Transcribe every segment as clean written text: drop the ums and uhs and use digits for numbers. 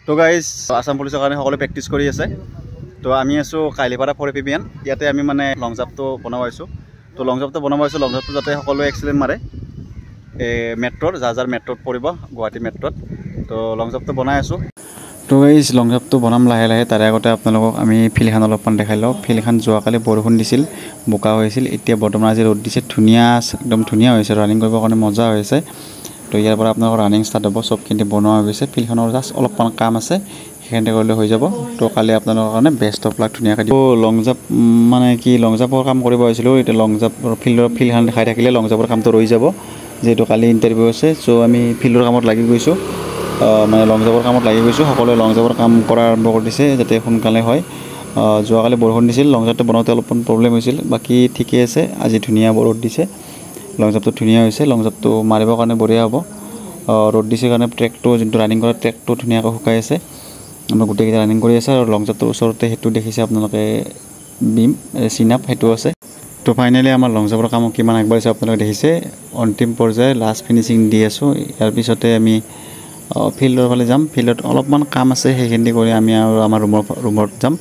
তো গাইজ আসাম পুলিচৰ কাৰণে সকলোৱে প্ৰেক্টিছ কৰি আছে। তো আমি আছোঁ কাইলিপাৰা ফৰ এপিবিয়ান। ইয়াতে আমি মানে লং জাম্পটো বনাব আহিছোঁ। তো লং জাম্পটো বনাব আহিছোঁ, লং জাম্পটো যাতে সকলোৱে এক্সিলেণ্ট মাৰে। মেট্ৰ'ৰ যাৰ মেট্ৰ'ত পৰিব, গুৱাহাটী মেট্ৰ'ত। তো লং জাম্পটো বনাই আছোঁ। তো এই লং জাম্পটো বনাম লাহে লাহে। তাৰে আগতে আপোনালোকক আমি ফিল্ডখন অলপমান দেখাই লওঁ। ফিল্ডখন যোৱাকালি বৰষুণ দিছিল, বোকা হৈছিল। এতিয়া বৰ্তমান আজি ৰ'দ দিছে, একদম ধুনীয়া হৈছে। ৰানিং কৰিবৰ কাৰণে মজা হৈছে। তো ইয়াৰ পৰা আপোনালোকৰ ৰানিং ষ্টাৰ্ট হ'ব। চবখিনি বনোৱা হৈ গৈছে। ফিল্ডখনৰ জাষ্ট অলপমান কাম আছে, সেইখিনিতে কৰিলে হৈ যাব। তো কালি আপোনালোকৰ কাৰণে বেষ্ট অফ লাক ধুনীয়াকৈ দিব। লং জাম্প মানে কি, লং জাম্পৰ কাম কৰিব আহিছিলোঁ। এতিয়া লং জাম্পৰ ফিল্ডখন দেখাই থাকিলে লং জাম্পৰ কামটো ৰৈ যাব, যিহেতু কালি ইণ্টাৰভিউ আছে। চ' আমি ফিল্ডৰ কামত লাগি গৈছোঁ, মানে লং জাম্পৰ কামত লাগি গৈছোঁ। সকলোৱে লং জাম্পৰ কাম কৰা আৰম্ভ কৰি দিছে যাতে সোনকালে হয়। যোৱাকালি বৰষুণ দিছিল, লং জাম্পটো বনাওঁতে অলপমান প্ৰব্লেম হৈছিল, বাকী ঠিকে আছে। আজি ধুনীয়া ৰ'দ দিছে, লং জাম্পটো ধুনীয়া হৈছে। লং জাম্পটো মাৰিবৰ কাৰণে বঢ়িয়া হ'ব। ৰ'দ দিছে কাৰণে ট্ৰেকটো, যোনটো ৰানিং কৰা ট্ৰেকটো ধুনীয়াকৈ শুকাই আছে। আমাৰ গোটেইকেইটা ৰানিং কৰি আছে। আৰু লং জাম্পটোৰ ওচৰতে সেইটো দেখিছে আপোনালোকে, বিম চিন আপ সেইটো আছে। তো ফাইনেলি আমাৰ লং জাম্পৰ কাম কিমান আগবাঢ়িছে আপোনালোকে দেখিছে। অন্তিম পৰ্যায়ে লাষ্ট ফিনিচিং দি আছোঁ। ইয়াৰ পিছতে আমি ফিল্ডৰ ফালে যাম। ফিল্ডত অলপমান কাম আছে, সেইখিনি কৰি আমি আৰু আমাৰ ৰুমত যাম।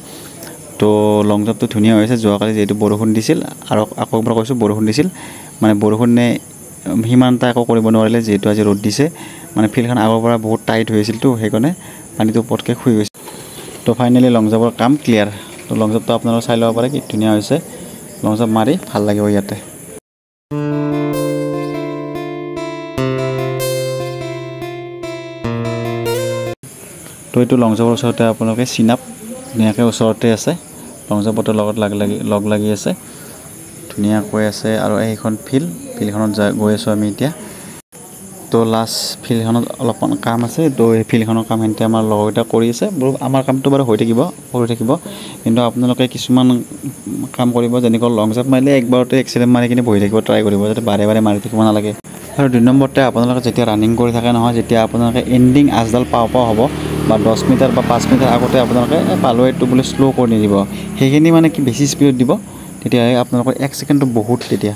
তো লং জাম্পটো ধুনীয়া হৈছে। যোৱাকালি যিহেতু বৰষুণ দিছিল, আৰু আকৌ এবাৰ কৈছোঁ বৰষুণ দিছিল, মানে বৰষুণে সিমান এটা একো কৰিব নোৱাৰিলে, যিহেতু আজি ৰ'দ দিছে। মানে ফিল্ডখন আগৰ পৰা বহুত টাইট হৈ আছিলতো, সেইকাৰণে পানীটো পটকৈ শুই গৈছে। তো ফাইনেলি লং জাম্পৰ কাম ক্লিয়াৰ। তো লং জাম্পটো আপোনালোকে চাই ল'ব পাৰে কি ধুনীয়া হৈছে। লং জাম্প মাৰি ভাল লাগিব ইয়াতে। তো এইটো লং জাম্পৰ ওচৰতে আপোনালোকে চিন আপ ধুনীয়াকৈ ওচৰতে আছে। লং জাম্পৰ লগত লগ লাগি আছে, ধুনীয়াকৈ আছে। আৰু এইখন ফিল্ডখনত গৈ আছোঁ আমি এতিয়া। তো লাষ্ট ফিল্ডখনত অলপমান কাম আছে। তো এই ফিল্ডখনৰ কামখিনিতে আমাৰ লগৰকেইটা কৰি আছে। আমাৰ কামটো বাৰু হৈ থাকিব, কিন্তু আপোনালোকে কিছুমান কাম কৰিব, যেনেকৈ লং জাম্প মাৰিলে একবাৰতে এক্সিলেণ্ট মাৰি কিনে বহি থাকিব ট্ৰাই কৰিব, যাতে বাৰে বাৰে মাৰি থাকিব নালাগে। আৰু 2 নম্বৰতে আপোনালোকে যেতিয়া ৰানিং কৰি থাকে নহয়, যেতিয়া আপোনালোকে এণ্ডিং আজডাল পাওঁ হ'ব, বা 10 মিটাৰ বা 5 মিটাৰ আগতে আপোনালোকে পালোৱেটো বোলে শ্ল' কৰি নিদিব। সেইখিনি মানে কি বেছি স্পীডত দিব, তেতিয়াহ'লে আপোনালোকৰ 1 ছেকেণ্ডটো বহুত তেতিয়া।